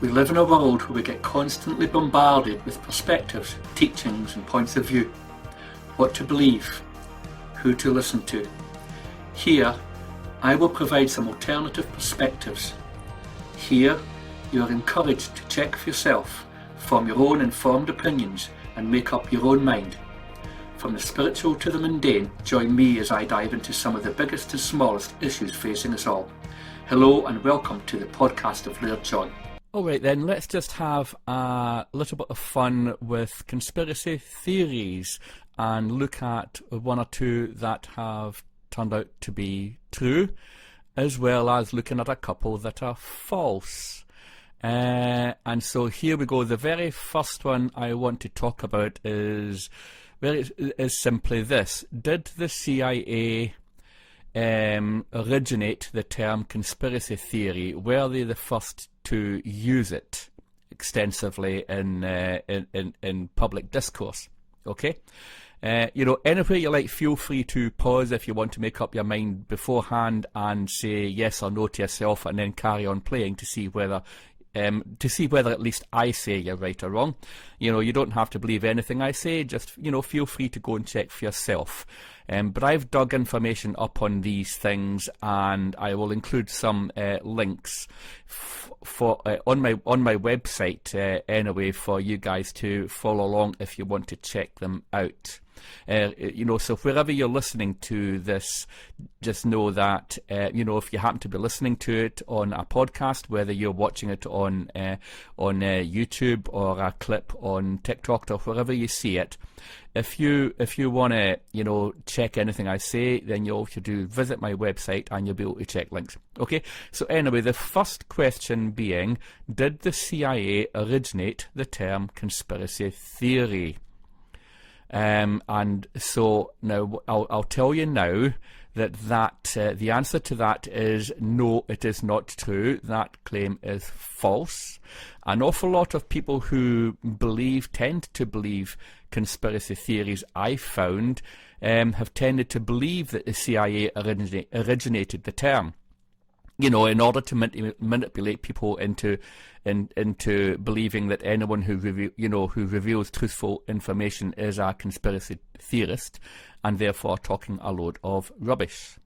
We live in a world where we get constantly bombarded with perspectives, teachings and points of view. What to believe, who to listen to. Here, I will provide some alternative perspectives. Here, you are encouraged to check for yourself, form your own informed opinions and make up your own mind. From the spiritual to the mundane, join me as I dive into some of the biggest and smallest issues facing us all. Hello and welcome to the podcast of Laird John. Alright then, let's just have a little bit of fun with conspiracy theories and look at one or two that have turned out to be true, as well as looking at a couple that are false. And so here we go. The very first one I want to talk about is simply this. Did the CIA originate the term conspiracy theory? Were they the first to use it extensively in public discourse? Okay, anywhere you like, feel free to pause if you want to make up your mind beforehand and say yes or no to yourself, and then carry on playing to see whether at least I say you're right or wrong. You don't have to believe anything I say, just, feel free to go and check for yourself. But I've dug information up on these things, and I will include some links on my website anyway, for you guys to follow along if you want to check them out. So wherever you're listening to this, just know that, if you happen to be listening to it on a podcast, whether you're watching it on YouTube or a clip on TikTok or wherever you see it, if you want to, check anything I say, then you'll have to visit my website and you'll be able to check links. Okay, so anyway, the first question being, did the CIA originate the term conspiracy theory? And so now I'll tell you now that the answer to that is no, it is not true. That claim is false. An awful lot of people who tend to believe conspiracy theories, I found, have tended to believe that the CIA originated the term, in order to manipulate people into believing that anyone who reveals truthful information is a conspiracy theorist, and therefore talking a load of rubbish.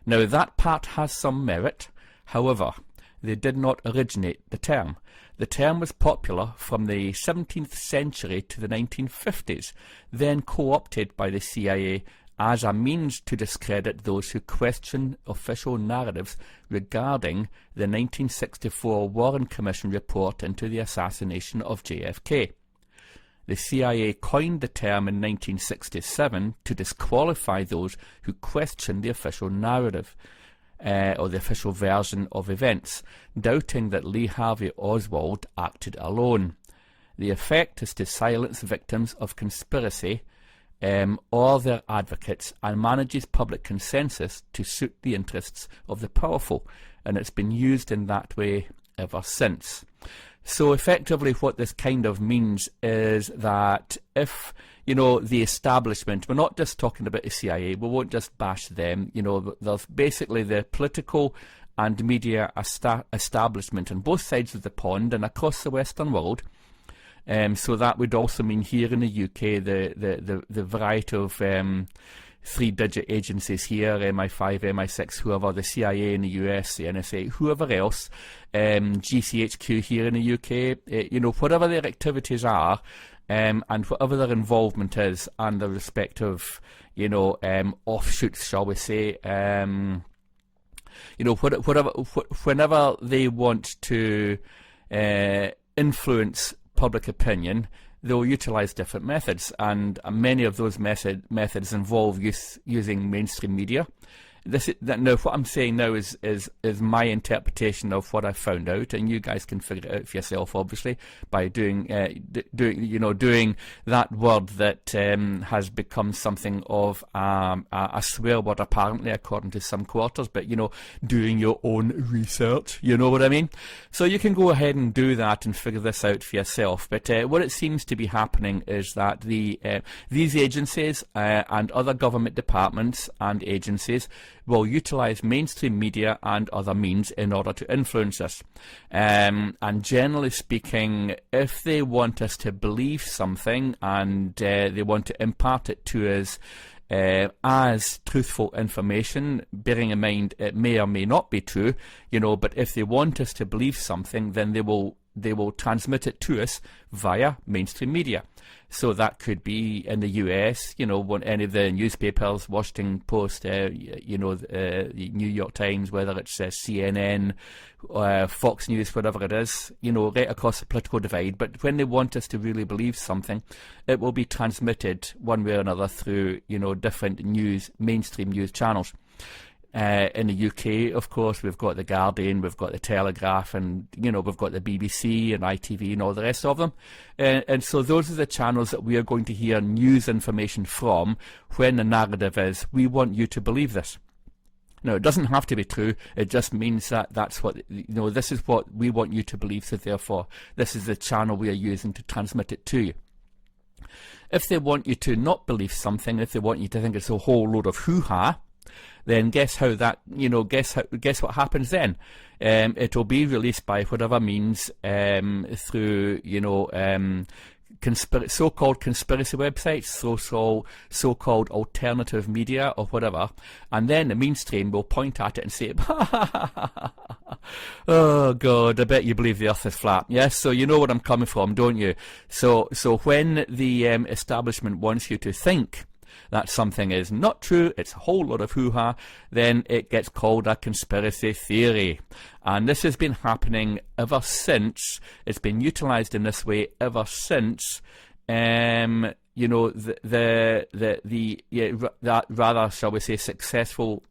Now that part has some merit. However, they did not originate the term. The term was popular from the 17th century to the 1950s, then co-opted by the CIA as a means to discredit those who question official narratives regarding the 1964 Warren Commission report into the assassination of JFK. The CIA coined the term in 1967 to disqualify those who questioned the official narrative, or the official version of events, doubting that Lee Harvey Oswald acted alone. The effect is to silence victims of conspiracy or their advocates, and manages public consensus to suit the interests of the powerful, and it's been used in that way ever since. So effectively what this kind of means is that if, the establishment, we're not just talking about the CIA, we won't just bash them, there's basically the political and media establishment on both sides of the pond and across the Western world. So that would also mean here in the UK, the variety of three-digit agencies here, MI5, MI6, whoever, the CIA in the US, the NSA, whoever else, GCHQ here in the UK, whatever their activities are, and whatever their involvement is, and the respective, offshoots, shall we say, whenever they want to influence public opinion, they'll utilize different methods, and many of those methods involve using mainstream media. Now, what I'm saying now is my interpretation of what I found out, and you guys can figure it out for yourself, obviously, by doing that word that has become something of a swear word, apparently, according to some quarters. But doing your own research, you know what I mean. So you can go ahead and do that and figure this out for yourself. But what it seems to be happening is that these agencies and other government departments and agencies will utilise mainstream media and other means in order to influence us. And generally speaking, if they want us to believe something and they want to impart it to us as truthful information, bearing in mind it may or may not be true, but if they want us to believe something, then they will transmit it to us via mainstream media. So that could be in the US, any of the newspapers, Washington Post, the New York Times, whether it's CNN, Fox News, whatever it is, right across the political divide. But when they want us to really believe something, it will be transmitted one way or another through, different mainstream news channels. In the UK, of course, we've got the Guardian, we've got the Telegraph, and we've got the BBC and ITV and all the rest of them. And so those are the channels that we are going to hear news information from when the narrative is, we want you to believe this. Now, it doesn't have to be true. It just means that that's what, this is what we want you to believe, so therefore this is the channel we are using to transmit it to you. If they want you to not believe something, if they want you to think it's a whole load of hoo-ha, then guess how that, guess what happens then? It'll be released by whatever means, through, so-called conspiracy websites, so-called alternative media or whatever, and then the mainstream will point at it and say, oh God, I bet you believe the earth is flat. Yes, so you know where I'm coming from, don't you? So when the establishment wants you to think that something is not true, it's a whole lot of hoo-ha, then it gets called a conspiracy theory. And this has been happening ever since, it's been utilised in this way ever since, that rather, shall we say, successful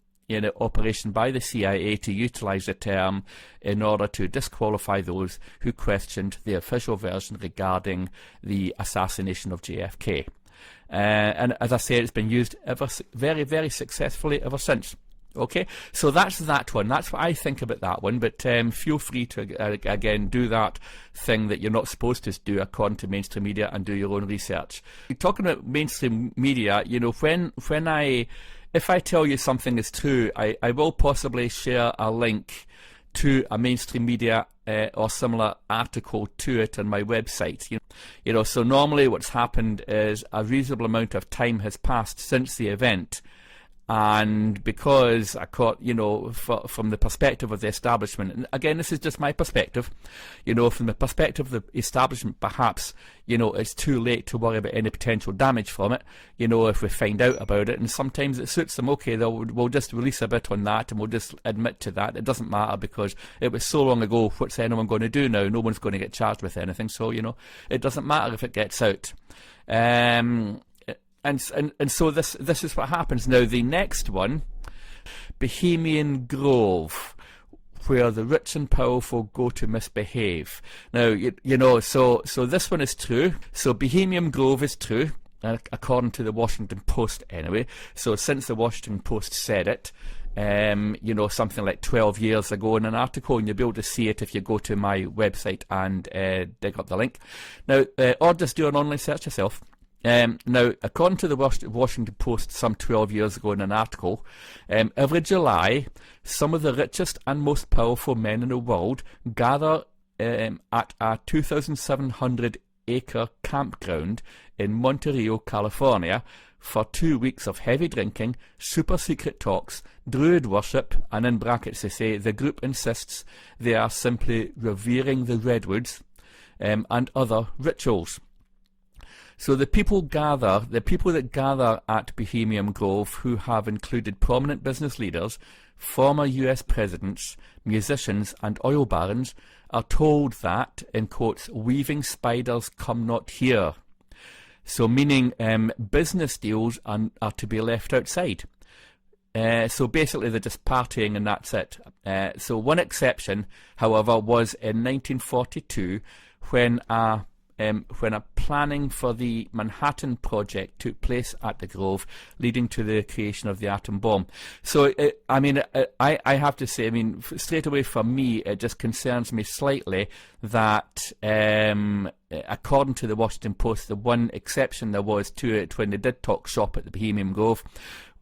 operation by the CIA to utilise the term in order to disqualify those who questioned the official version regarding the assassination of JFK. And as I say, it's been used very, very successfully ever since. Okay, so that's that one. That's what I think about that one. But feel free to, again, do that thing that you're not supposed to do according to mainstream media and do your own research. Talking about mainstream media, if I tell you something is true, I will possibly share a link to a mainstream media or similar article to it on my website. So normally what's happened is a reasonable amount of time has passed since the event, and because I caught, from the perspective of the establishment, and again, this is just my perspective, from the perspective of the establishment, perhaps, it's too late to worry about any potential damage from it, if we find out about it, and sometimes it suits them. Okay, we'll just release a bit on that, and we'll just admit to that. It doesn't matter because it was so long ago, what's anyone going to do now? No one's going to get charged with anything, so, it doesn't matter if it gets out. And so this is what happens. Now, the next one, Bohemian Grove, where the rich and powerful go to misbehave. Now, so this one is true. So Bohemian Grove is true, according to the Washington Post anyway. So since the Washington Post said it, something like 12 years ago in an article, and you'll be able to see it if you go to my website and dig up the link. Now, or just do an online search yourself. Now, according to the Washington Post some 12 years ago in an article, every July, some of the richest and most powerful men in the world gather at a 2,700-acre campground in Monterey, California, for 2 weeks of heavy drinking, super-secret talks, druid worship, and in brackets they say the group insists they are simply revering the redwoods and other rituals. So the people that gather at Bohemian Grove, who have included prominent business leaders, former US presidents, musicians and oil barons, are told that, in quotes, weaving spiders come not here. So meaning business deals are to be left outside. So basically they're just partying and that's it. So one exception, however, was in 1942 when a planning for the Manhattan Project took place at the Grove, leading to the creation of the atom bomb. So, I have to say, straight away for me, it just concerns me slightly that, according to the Washington Post, the one exception there was to it when they did talk shop at the Bohemian Grove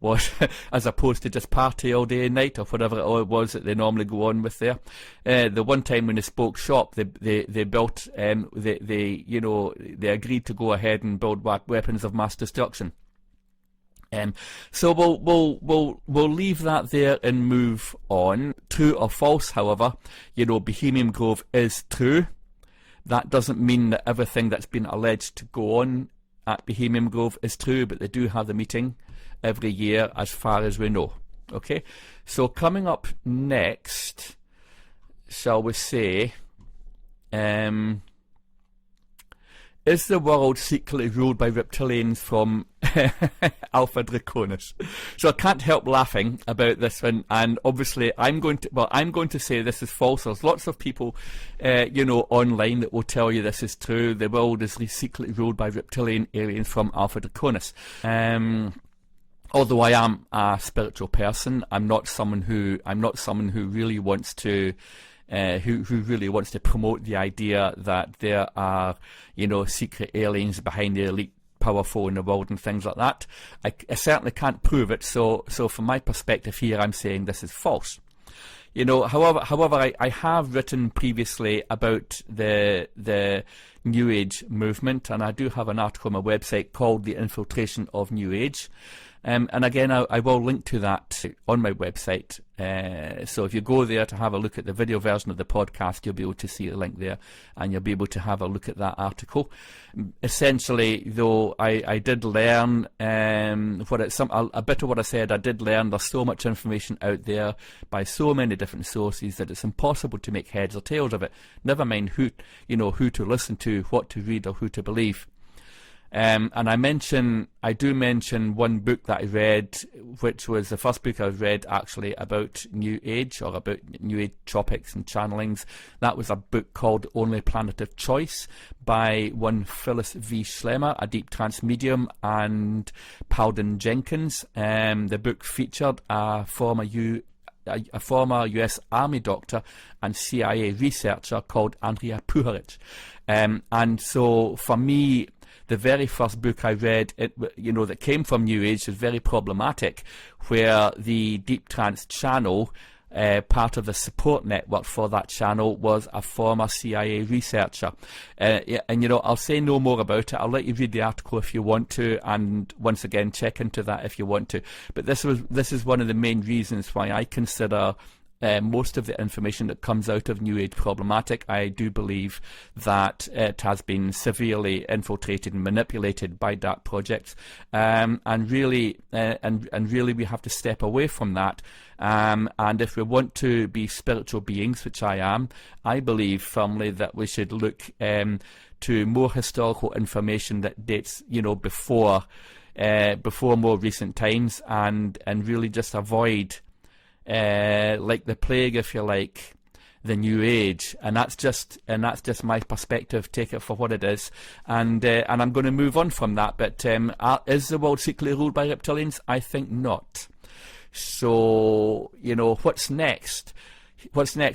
was as opposed to just party all day and night or whatever it was that they normally go on with there. The one time when they spoke shop, they built they agreed to go ahead and build weapons of mass destruction. So we'll leave that there and move on. True or false, however, Bohemian Grove is true. That doesn't mean that everything that's been alleged to go on at Bohemian Grove is true, but they do have the meeting every year as far as we know. Okay, so coming up next, shall we say, is the world secretly ruled by reptilians from Alpha Draconis? So I can't help laughing about this one, and obviously I'm going to say this is false. There's lots of people, online that will tell you this is true. The world is secretly ruled by reptilian aliens from Alpha Draconis. Although I am a spiritual person, I'm not someone who really wants to. Who really wants to promote the idea that there are, secret aliens behind the elite powerful in the world and things like that. I certainly can't prove it, so from my perspective here, I'm saying this is false. However, I have written previously about the New Age movement, and I do have an article on my website called The Infiltration of New Age. And again, I will link to that on my website. So if you go there to have a look at the video version of the podcast, you'll be able to see the link there, and you'll be able to have a look at that article. Essentially, though, I did learn a bit of what I said. I did learn there's so much information out there by so many different sources that it's impossible to make heads or tails of it. Never mind who to listen to, what to read, or who to believe. And I do mention one book that I read, which was the first book I read actually about New Age, or about New Age topics and channelings. That was a book called Only Planet of Choice by one Phyllis V. Schlemmer, a deep trance medium, and Paladin Jenkins. The book featured a former US Army doctor and CIA researcher called Andrea Puharich. And so for me, the very first book I read, that came from New Age, is very problematic, where the Deep Trance channel, part of the support network for that channel, was a former CIA researcher. I'll say no more about it. I'll let you read the article if you want to, and once again, check into that if you want to. But this is one of the main reasons why I consider most of the information that comes out of New Age problematic. I do believe that it has been severely infiltrated and manipulated by dark projects, and really we have to step away from that. And if we want to be spiritual beings, which I am, I believe firmly that we should look to more historical information that dates, before more recent times, and really just avoid, like the plague, if you like, the New Age. And that's just my perspective. Take it for what it is, and I'm going to move on from that. But is the world secretly ruled by reptilians? I think not. So what's next?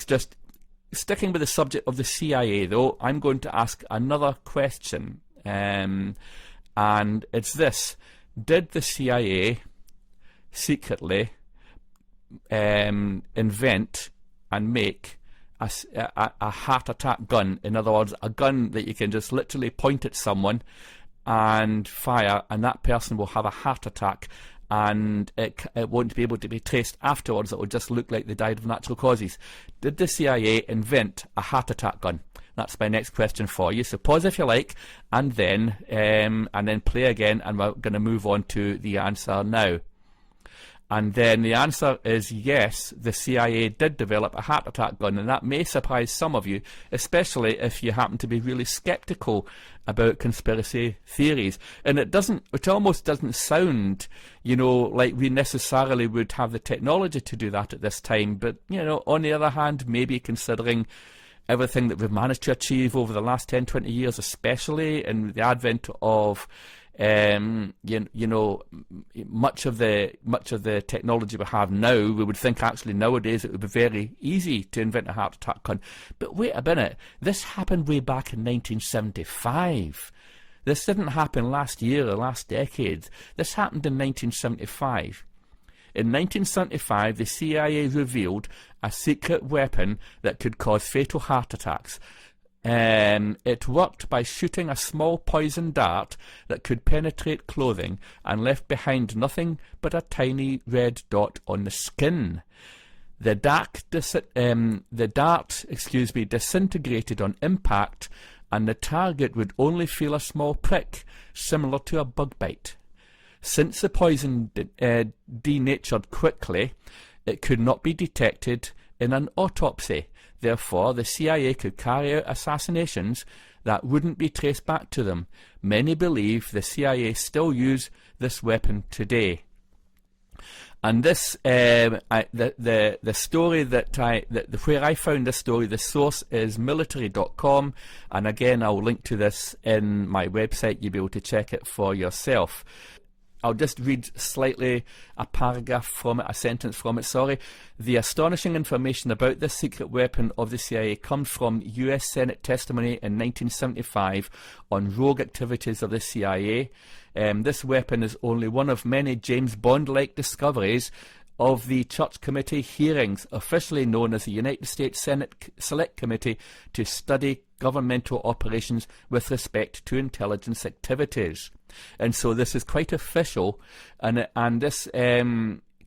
Just sticking with the subject of the CIA, though, I'm going to ask another question, and it's this: did the CIA secretly invent and make a heart attack gun? In other words, a gun that you can just literally point at someone and fire, and that person will have a heart attack, and it won't be able to be traced afterwards. It will just look like they died of natural causes. Did the CIA invent a heart attack gun? That's my next question for you. So pause if you like, and then play again, and we're going to move on to the answer now. And then the answer is yes, the CIA did develop a heart attack gun, and that may surprise some of you, especially if you happen to be really skeptical about conspiracy theories. And it almost doesn't sound, like we necessarily would have the technology to do that at this time. But, on the other hand, maybe considering everything that we've managed to achieve over the last 10, 20 years, especially in the advent of much of the technology we have now, we would think actually nowadays it would be very easy to invent a heart attack gun. But wait a minute, this happened way back in 1975. This didn't happen last year or last decade. This happened in 1975. In 1975, the CIA revealed a secret weapon that could cause fatal heart attacks. It worked by shooting a small poison dart that could penetrate clothing and left behind nothing but a tiny red dot on the skin. The dart disintegrated on impact, and the target would only feel a small prick, similar to a bug bite. Since the poison denatured quickly, it could not be detected in an autopsy. Therefore, the CIA could carry out assassinations that wouldn't be traced back to them. Many believe the CIA still use this weapon today. And this, the story where I found this story, the source is military.com, and again I'll link to this in my website. You'll be able to check it for yourself. I'll just read slightly a paragraph from it, a sentence from it, sorry. The astonishing information about this secret weapon of the CIA comes from US Senate testimony in 1975 on rogue activities of the CIA. This weapon is only one of many James Bond-like discoveries of the Church Committee hearings, officially known as the United States Senate Select Committee to study governmental operations with respect to intelligence activities. And so this is quite official, and this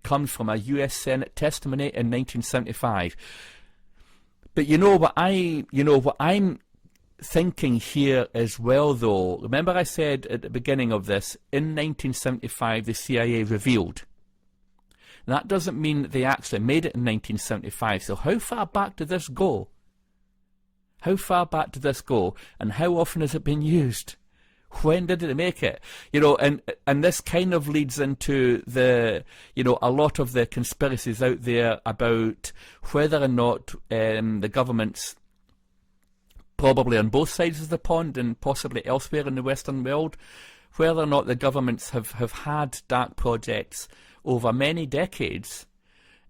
comes from a US Senate testimony in 1975. But what I'm thinking here as well, though, remember I said at the beginning of this, in 1975 the CIA revealed. That doesn't mean that they actually made it in 1975. So how far back did this go? How far back did this go? And how often has it been used? When did it make it? And this kind of leads into a lot of the conspiracies out there about whether or not the governments, probably on both sides of the pond and possibly elsewhere in the Western world, whether or not the governments have had dark projects over many decades,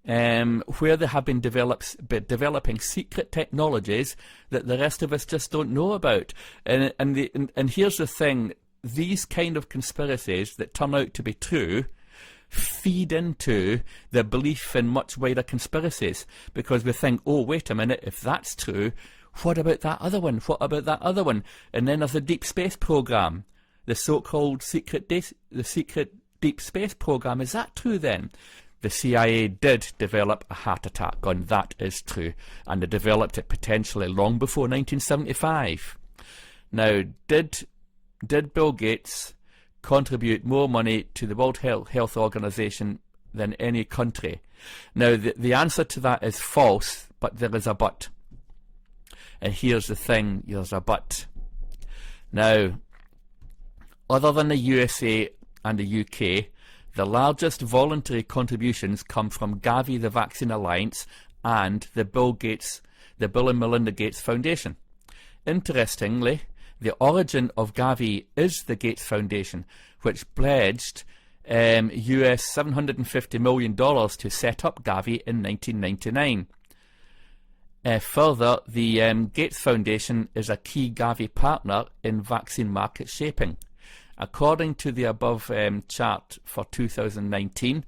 where they have been developing secret technologies that the rest of us just don't know about. And here's the thing, these kind of conspiracies that turn out to be true feed into the belief in much wider conspiracies, because we think, oh, wait a minute, if that's true, what about that other one? What about that other one? And then there's the deep space program, the so-called secret deep space program. Is that true then? The CIA did develop a heart attack gun, that is true, and they developed it potentially long before 1975. Now, did Bill Gates contribute more money to the World Health Organization than any country? Now, the answer to that is false, but there is a but. And here's the thing, there's a but. Now, other than the USA and the UK, the largest voluntary contributions come from Gavi, the Vaccine Alliance, and the Bill and Melinda Gates Foundation. Interestingly, the origin of Gavi is the Gates Foundation, which pledged US $750 million to set up Gavi in 1999. Further, the Gates Foundation is a key Gavi partner in vaccine market shaping. According to the above chart for 2019,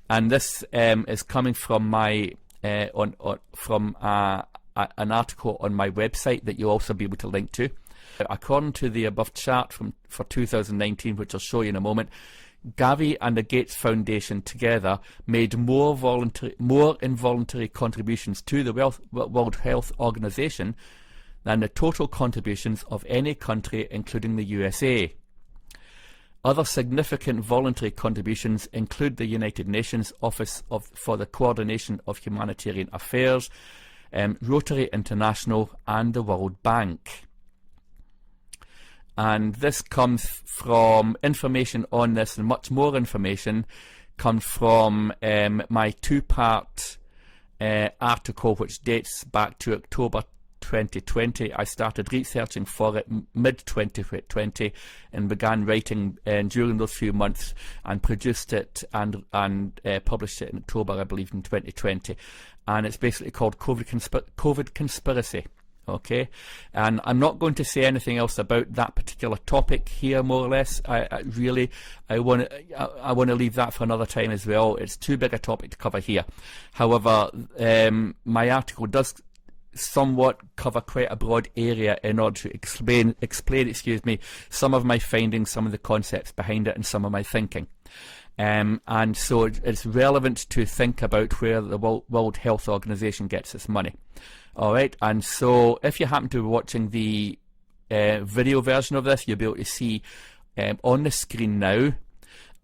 and this is coming from my an article on my website that you'll also be able to link to. According to the above chart for 2019, which I'll show you in a moment, Gavi and the Gates Foundation together made more involuntary contributions to the World Health Organization than the total contributions of any country, including the USA. Other significant voluntary contributions include the United Nations Office for the Coordination of Humanitarian Affairs, Rotary International, and the World Bank. And this comes from information on this, and much more information comes from my two-part article, which dates back to October 2020. I started researching for it mid-2020 and began writing during those few months, and produced it and published it in October, I believe, in 2020. And it's basically called COVID Conspiracy. Okay, and I'm not going to say anything else about that particular topic here, more or less. I want to leave that for another time as well. It's too big a topic to cover here. However, my article does somewhat cover quite a broad area in order to explain, some of my findings, some of the concepts behind it, and some of my thinking. And so it's relevant to think about where the World Health Organization gets its money. All right, and so if you happen to be watching the video version of this, you'll be able to see on the screen now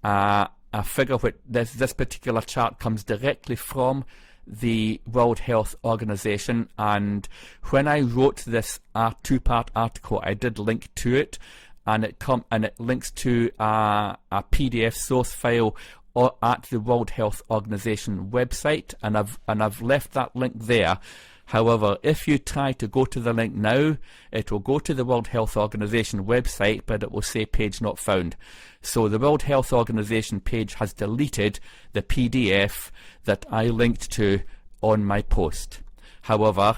a figure which this particular chart comes directly from the World Health Organization, and when I wrote this two-part article, I did link to it, and it links to a PDF source file at the World Health Organization website, and I've left that link there. However, if you try to go to the link now, it will go to the World Health Organization website, but it will say page not found. So the World Health Organization page has deleted the PDF that I linked to on my post. However,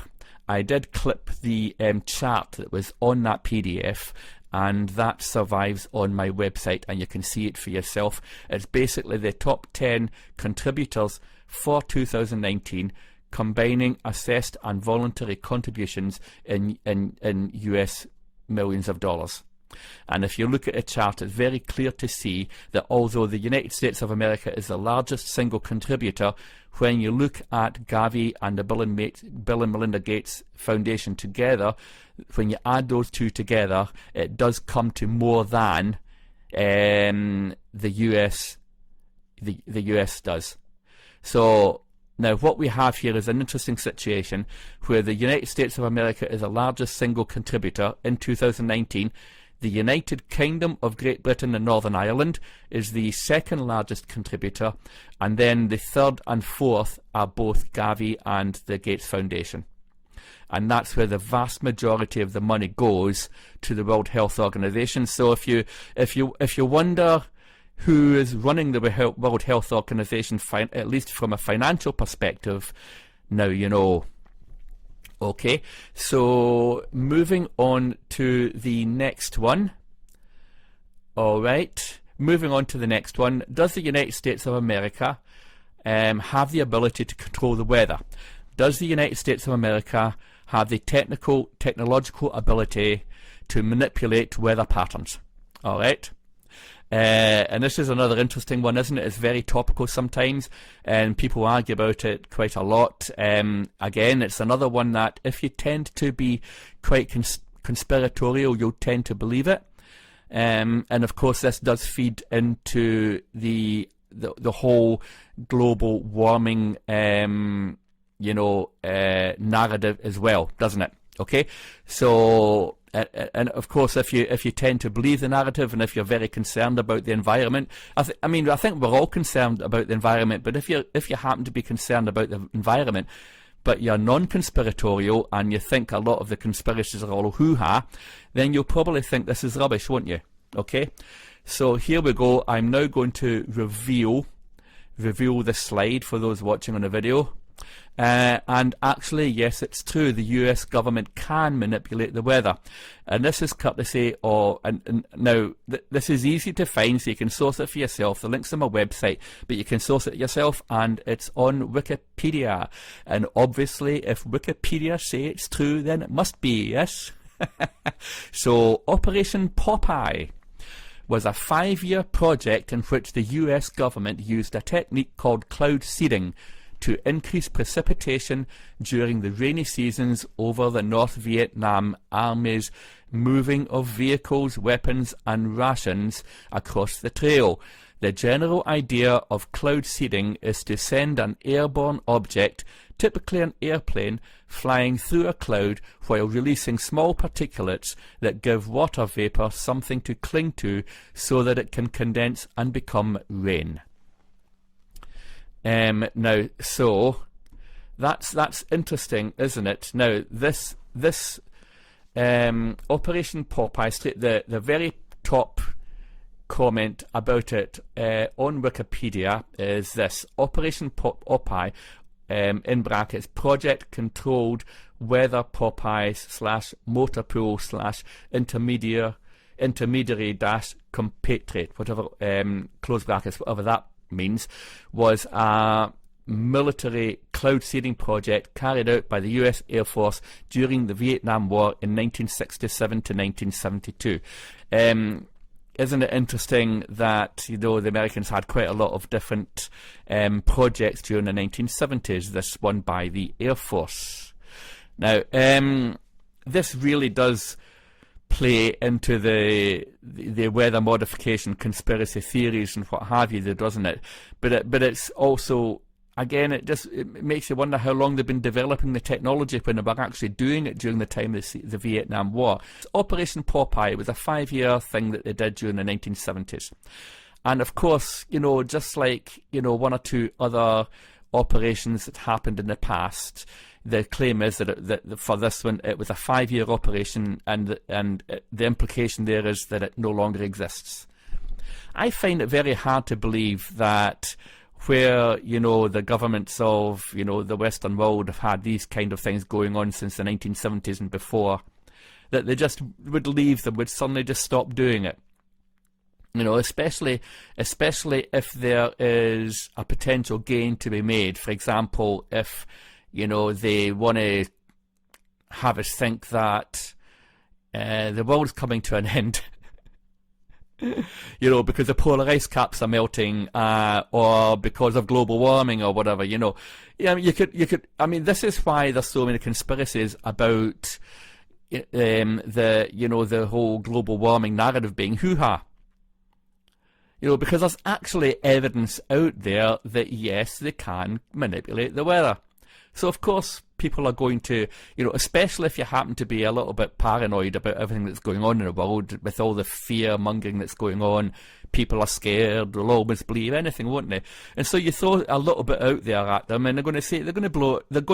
I did clip the chart that was on that PDF, and that survives on my website, and you can see it for yourself. It's basically the top 10 contributors for 2019, combining assessed and voluntary contributions in US millions of dollars. And if you look at a chart, it's very clear to see that although the United States of America is the largest single contributor, when you look at Gavi and the Bill and Melinda Gates Foundation together, when you add those two together, it does come to more than the US does. So now what we have here is an interesting situation where the United States of America is the largest single contributor in 2019. The United Kingdom of Great Britain and Northern Ireland is the second largest contributor, and then the third and fourth are both Gavi and the Gates Foundation. And that's where the vast majority of the money goes, to the World Health Organization. So if you wonder who is running the World Health Organization, at least from a financial perspective, now you know. Okay, so moving on to the next one. All right, moving on to the next one. Does the United States of America have the ability to control the weather? Does the United States of America have the technological ability to manipulate weather patterns? All right. And this is another interesting one, isn't it? It's very topical sometimes, and people argue about it quite a lot. Again, it's another one that if you tend to be quite conspiratorial, you'll tend to believe it. And of course, this does feed into the whole global warming, narrative as well, doesn't it? Okay, so. And of course, if you tend to believe the narrative, and if you're very concerned about the environment, I think we're all concerned about the environment. But if you happen to be concerned about the environment, but you're non-conspiratorial and you think a lot of the conspiracies are all hoo-ha, then you'll probably think this is rubbish, won't you? Okay, so here we go. I'm now going to reveal the slide for those watching on the video. And actually, yes, it's true, the US government can manipulate the weather, and this is courtesy of, and now this is easy to find, so you can source it for yourself. The link's on my website, but you can source it yourself, and it's on Wikipedia. And obviously, if Wikipedia say it's true, then it must be, yes. So Operation Popeye was a 5-year project in which the US government used a technique called cloud seeding to increase precipitation during the rainy seasons over the North Vietnam Army's moving of vehicles, weapons and rations across the trail. The general idea of cloud seeding is to send an airborne object, typically an airplane, flying through a cloud while releasing small particulates that give water vapor something to cling to so that it can condense and become rain. Now, so that's interesting, isn't it? Now, this Operation Popeye, the very top comment about it on Wikipedia is this: Operation Popeye in brackets, project controlled weather Popeyes / motor pool / intermediary dash compatriot, whatever, close brackets, whatever that means, was a military cloud seeding project carried out by the US Air Force during the Vietnam War in 1967 to 1972. Isn't it interesting that, the Americans had quite a lot of different projects during the 1970s, this one by the Air Force. Now, this really does play into the weather modification conspiracy theories and what have you, doesn't it? But it's also, again, it makes you wonder how long they've been developing the technology when they were actually doing it during the time of the Vietnam War. Operation Popeye was a 5-year thing that they did during the 1970s. And of course, just like, one or two other operations that happened in the past, the claim is that for this one, it was a 5-year operation, and the implication there is that it no longer exists. I find it very hard to believe that where, the governments of, the Western world have had these kind of things going on since the 1970s and before, that they just would leave them, would suddenly just stop doing it. Especially if there is a potential gain to be made. For example, if, they want to have us think that the world's coming to an end, because the polar ice caps are melting, or because of global warming or whatever, you could, this is why there's so many conspiracies about, the whole global warming narrative being hoo-ha. Because there's actually evidence out there that yes, they can manipulate the weather. So of course people are going to, especially if you happen to be a little bit paranoid about everything that's going on in the world, with all the fear mongering that's going on, people are scared, they'll always believe anything, won't they? And so you throw a little bit out there at them, and they're going to say they're going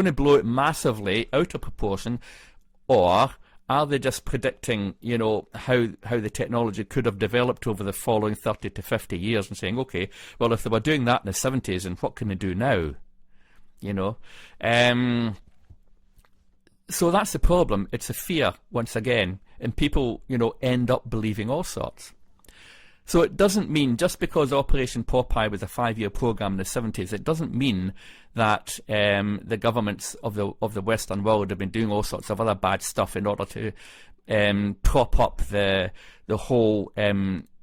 to blow it massively out of proportion. Or are they just predicting, how the technology could have developed over the following 30 to 50 years and saying, okay, well, if they were doing that in the 70s, and what can they do now? So that's the problem. It's a fear, once again, and people, end up believing all sorts. So it doesn't mean, just because Operation Popeye was a 5-year program in the 70s, it doesn't mean that the governments of the Western world have been doing all sorts of other bad stuff in order to prop up the whole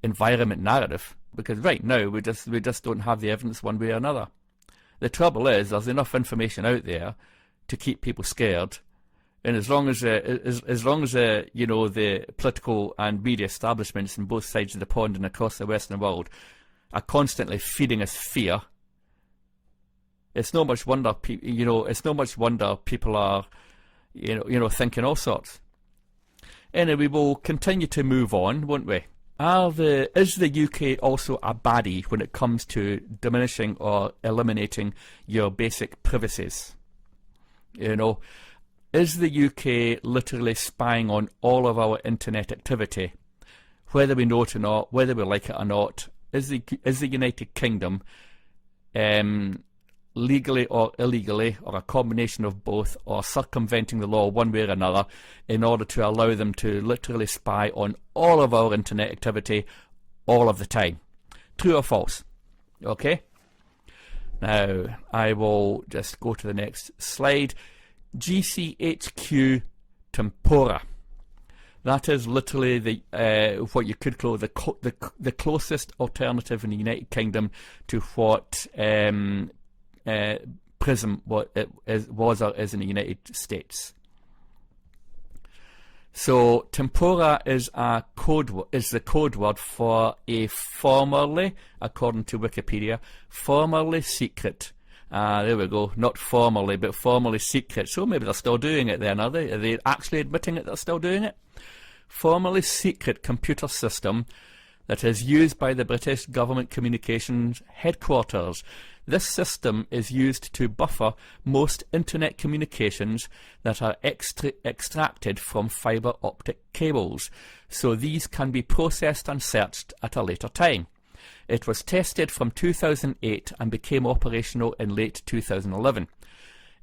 environment narrative. Because right now we just don't have the evidence one way or another. The trouble is, there's enough information out there to keep people scared, and as long as the political and media establishments on both sides of the pond and across the Western world are constantly feeding us fear, it's no much wonder people are thinking all sorts. Anyway, we will continue to move on, won't we? Is the UK also a baddie when it comes to diminishing or eliminating your basic privacies? Is the UK literally spying on all of our internet activity? Whether we know it or not, whether we like it or not, is the United Kingdom legally or illegally, or a combination of both, or circumventing the law one way or another in order to allow them to literally spy on all of our internet activity all of the time? True or false? Okay. Now, I will just go to the next slide. GCHQ Tempora. That is literally the what you could call the closest alternative in the United Kingdom to what PRISM was or is in the United States. So tempora is the code word for a formerly, according to Wikipedia, formerly secret. There we go. Not formally, but formerly secret. So maybe they're still doing it then, are they? Are they actually admitting that they're still doing it? Formerly secret computer system that is used by the British Government Communications Headquarters. This system is used to buffer most internet communications that are extracted from fibre optic cables, so these can be processed and searched at a later time. It was tested from 2008 and became operational in late 2011.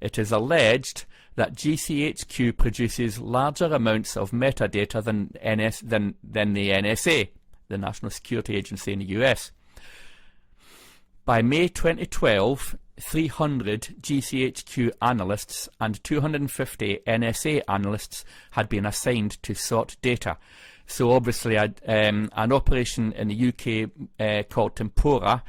It is alleged that GCHQ produces larger amounts of metadata than the NSA, the National Security Agency in the US. By May 2012, 300 GCHQ analysts and 250 NSA analysts had been assigned to sort data. So obviously an operation in the UK called Tempora,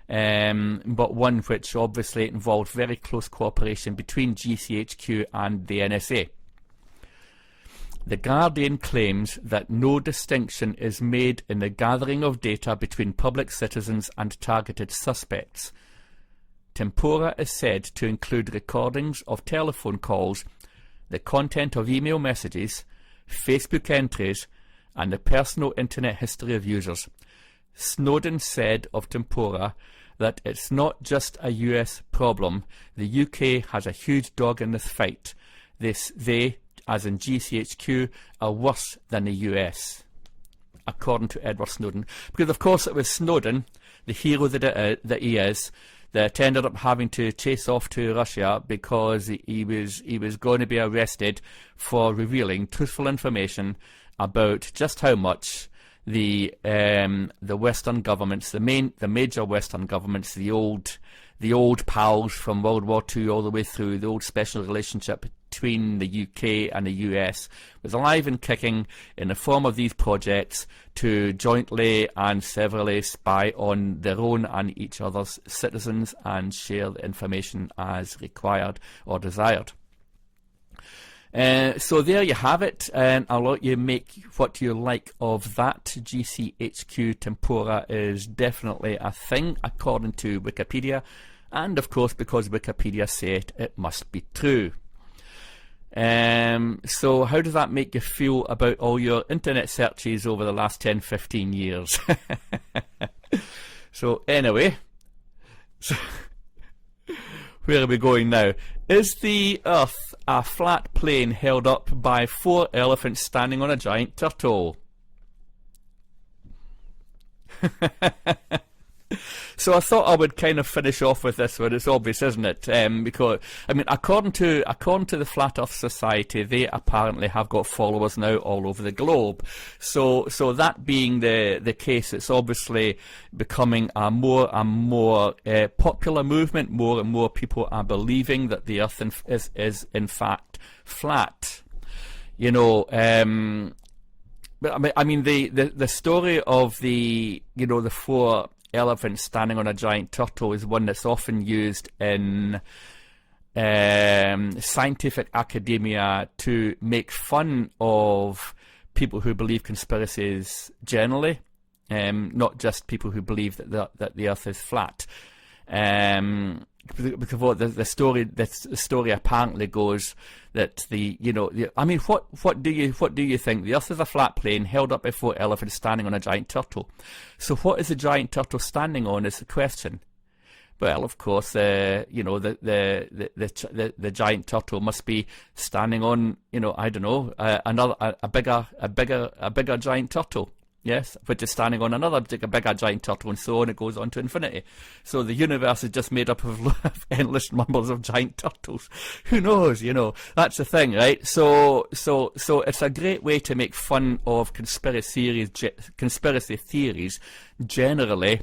but one which obviously involved very close cooperation between GCHQ and the NSA. The Guardian claims that no distinction is made in the gathering of data between public citizens and targeted suspects. Tempora is said to include recordings of telephone calls, the content of email messages, Facebook entries, and the personal internet history of users. Snowden said of Tempora that it's not just a US problem. The UK has a huge dog in this fight. They, as in GCHQ, are worse than the US, according to Edward Snowden. Because of course it was Snowden, the hero that he is, that ended up having to chase off to Russia because he was going to be arrested for revealing truthful information about just how much the Western governments, the major Western governments, the old pals from World War II all the way through, the old special relationship between the UK and the US, was alive and kicking in the form of these projects to jointly and severally spy on their own and each other's citizens and share the information as required or desired. So there you have it, and I'll let you make what you like of that. GCHQ Tempora is definitely a thing, according to Wikipedia, and of course, because Wikipedia said it must be true. So how does that make you feel about all your internet searches over the last 10-15 years? So anyway, where are we going now? Is the Earth a flat plane held up by 4 elephants standing on a giant turtle? So I thought I would kind of finish off with this one. It's obvious, isn't it? Because I mean, according to the Flat Earth Society, they apparently have got followers now all over the globe. So that being the case, it's obviously becoming a more and more popular movement. More and more people are believing that the Earth is in fact flat. You know. But I mean the story of the 4 elephants standing on a giant turtle is one that's often used in scientific academia to make fun of people who believe conspiracies generally, not just people who believe that the Earth is flat. Because what the story apparently goes that what do you think? The Earth is a flat plane held up by 4 elephants standing on a giant turtle. So what is the giant turtle standing on is the question. Well, of course, the giant turtle must be standing on, I don't know, a bigger giant turtle. Yes, which is standing on another bigger giant turtle, and so on. It goes on to infinity. So the universe is just made up of endless numbers of giant turtles. Who knows? That's the thing, right? So it's a great way to make fun of conspiracy theories generally,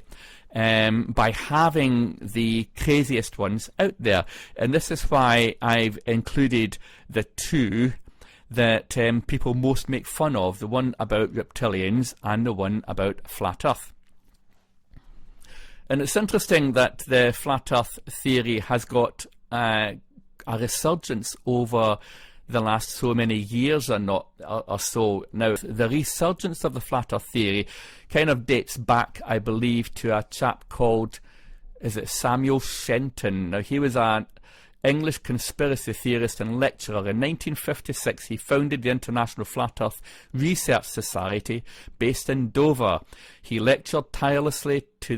by having the craziest ones out there. And this is why I've included the 2 that people most make fun of, the one about reptilians and the one about flat Earth. And it's interesting that the flat Earth theory has got a resurgence over the last so many years or so. Now, the resurgence of the flat Earth theory kind of dates back, I believe, to a chap called, Samuel Shenton. Now, he was an English conspiracy theorist and lecturer. In 1956, he founded the International Flat Earth Research Society based in Dover. He lectured tirelessly to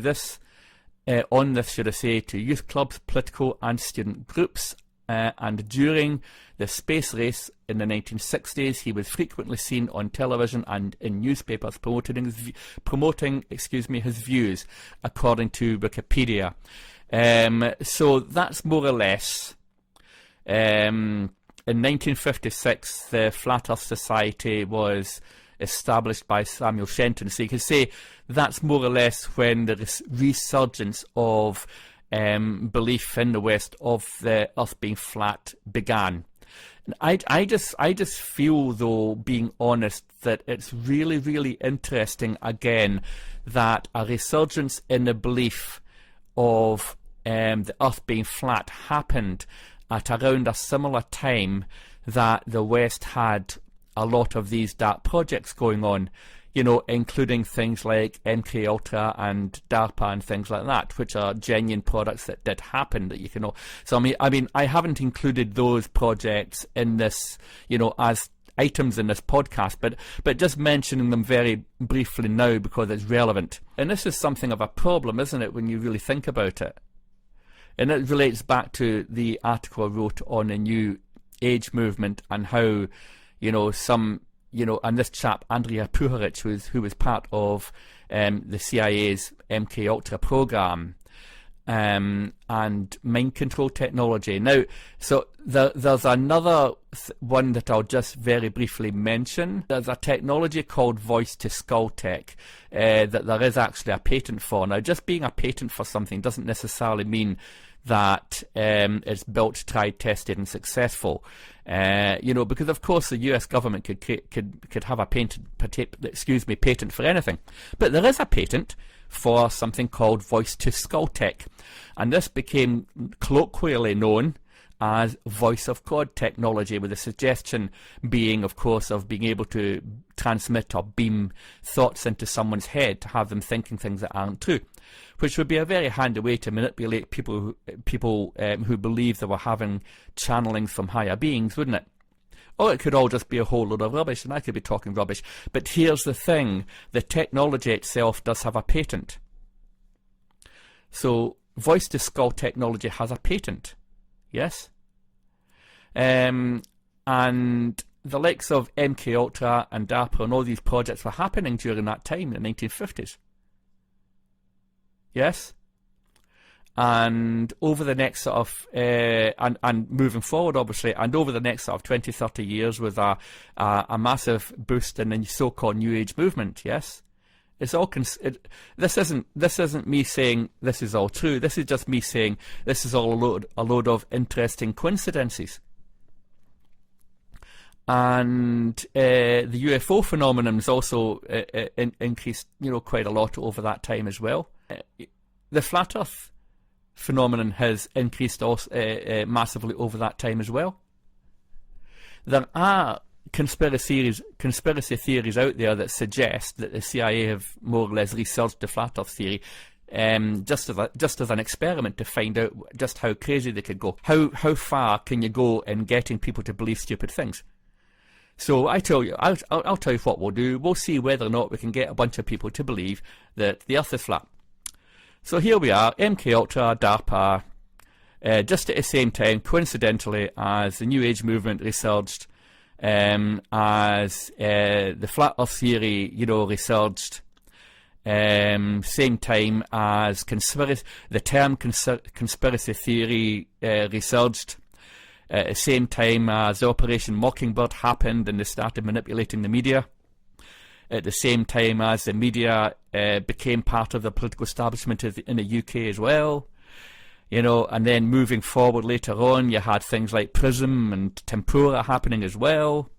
youth clubs, political and student groups. And during the space race in the 1960s, he was frequently seen on television and in newspapers promoting his views, according to Wikipedia. So that's more or less In 1956, the Flat Earth Society was established by Samuel Shenton. So you could say that's more or less when the resurgence of belief in the West of the Earth being flat began. And I just feel, though, being honest, that it's really, really interesting again that a resurgence in the belief of the Earth being flat happened at around a similar time that the West had a lot of these dark projects going on, you know, including things like MK Ultra and DARPA and things like that, which are genuine products that did happen that you can know. So I mean, I haven't included those projects in this, you know, as items in this podcast, but just mentioning them very briefly now because it's relevant. And this is something of a problem, isn't it, when you really think about it? And it relates back to the article I wrote on the New Age movement and how, you know, and this chap, Andrija Puharic, who was part of the CIA's MK Ultra program, and mind control technology. Now, so there's another one that I'll just very briefly mention. There's a technology called voice-to-skull tech that there is actually a patent for. Now, just being a patent for something doesn't necessarily mean that it's built, tried, tested, and successful. You know, because of course the US government could have a patent for anything, but there is a patent for something called voice-to-skull tech, and this became colloquially known as voice of God technology, with the suggestion being, of course, of being able to transmit or beam thoughts into someone's head to have them thinking things that aren't true, which would be a very handy way to manipulate people who believe they were having channelings from higher beings, wouldn't it? Or it could all just be a whole load of rubbish, and I could be talking rubbish. But here's the thing, the technology itself does have a patent. So voice-to-skull technology has a patent, yes? And the likes of MK Ultra and DARPA and all these projects were happening during that time in the 1950s. Yes? And over the next sort of, and moving forward, obviously, and over the next sort of 20, 30 years with a massive boost in the so-called New Age movement, yes? It's all, this isn't me saying this is all true. This is just me saying this is all a load of interesting coincidences. And the UFO phenomenon has also increased, you know, quite a lot over that time as well. The flat Earth phenomenon has increased also, massively over that time as well. There are conspiracy theories out there that suggest that the CIA have more or less researched the flat Earth theory just as an experiment to find out just how crazy they could go. How far can you go in getting people to believe stupid things? So I'll tell you what we'll do. We'll see whether or not we can get a bunch of people to believe that the Earth is flat. So here we are, MK Ultra, DARPA, just at the same time, coincidentally, as the New Age movement resurged, as the Flat Earth theory, you know, resurged, same time as the term conspiracy theory resurged, at the same time as Operation Mockingbird happened and they started manipulating the media. At the same time as the media became part of the political establishment in the UK as well, you know, and then moving forward later on, you had things like Prism and Tempura happening as well.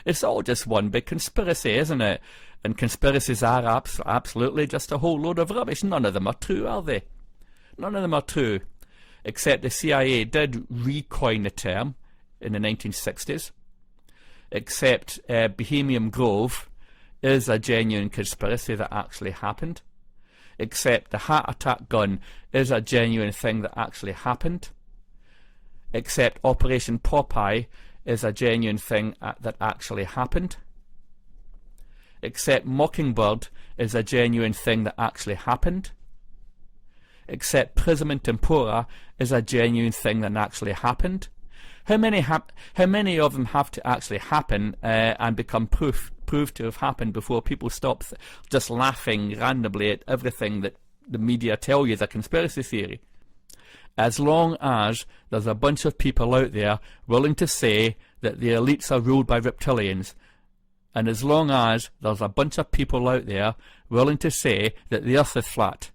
It's all just one big conspiracy, isn't it? And conspiracies are absolutely just a whole load of rubbish. None of them are true, are they? None of them are true, except the CIA did recoin the term in the 1960s, except Bohemian Grove is a genuine conspiracy that actually happened, except the heart attack gun is a genuine thing that actually happened, except Operation Popeye is a genuine thing that actually happened, except Mockingbird is a genuine thing that actually happened, except Prism and Tempura is a genuine thing that actually happened. How many of them have to actually happen and become proved to have happened before people stop just laughing randomly at everything that the media tell you is a conspiracy theory? as long as there's a bunch of people out there willing to say that the elites are ruled by reptilians, and as long as there's a bunch of people out there willing to say that the earth is flat,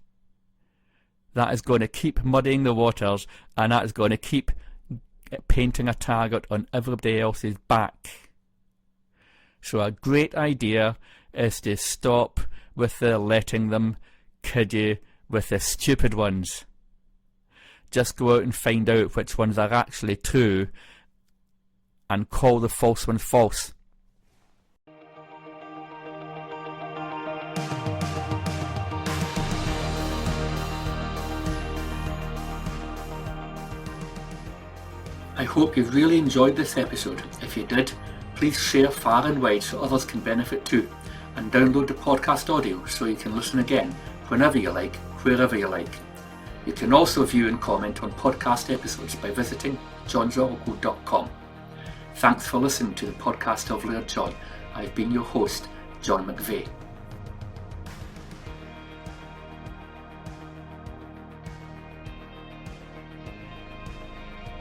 that is going to keep muddying the waters, and that is going to keep painting a target on everybody else's back. So a great idea is to stop with the letting them kid you with the stupid ones. Just go out and find out which ones are actually true and call the false ones false. I hope you've really enjoyed this episode. If you did, please share far and wide so others can benefit too, and download the podcast audio so you can listen again whenever you like, wherever you like. You can also view and comment on podcast episodes by visiting johnsoracle.com. Thanks for listening to the podcast of Laird John. I've been your host, John McVey.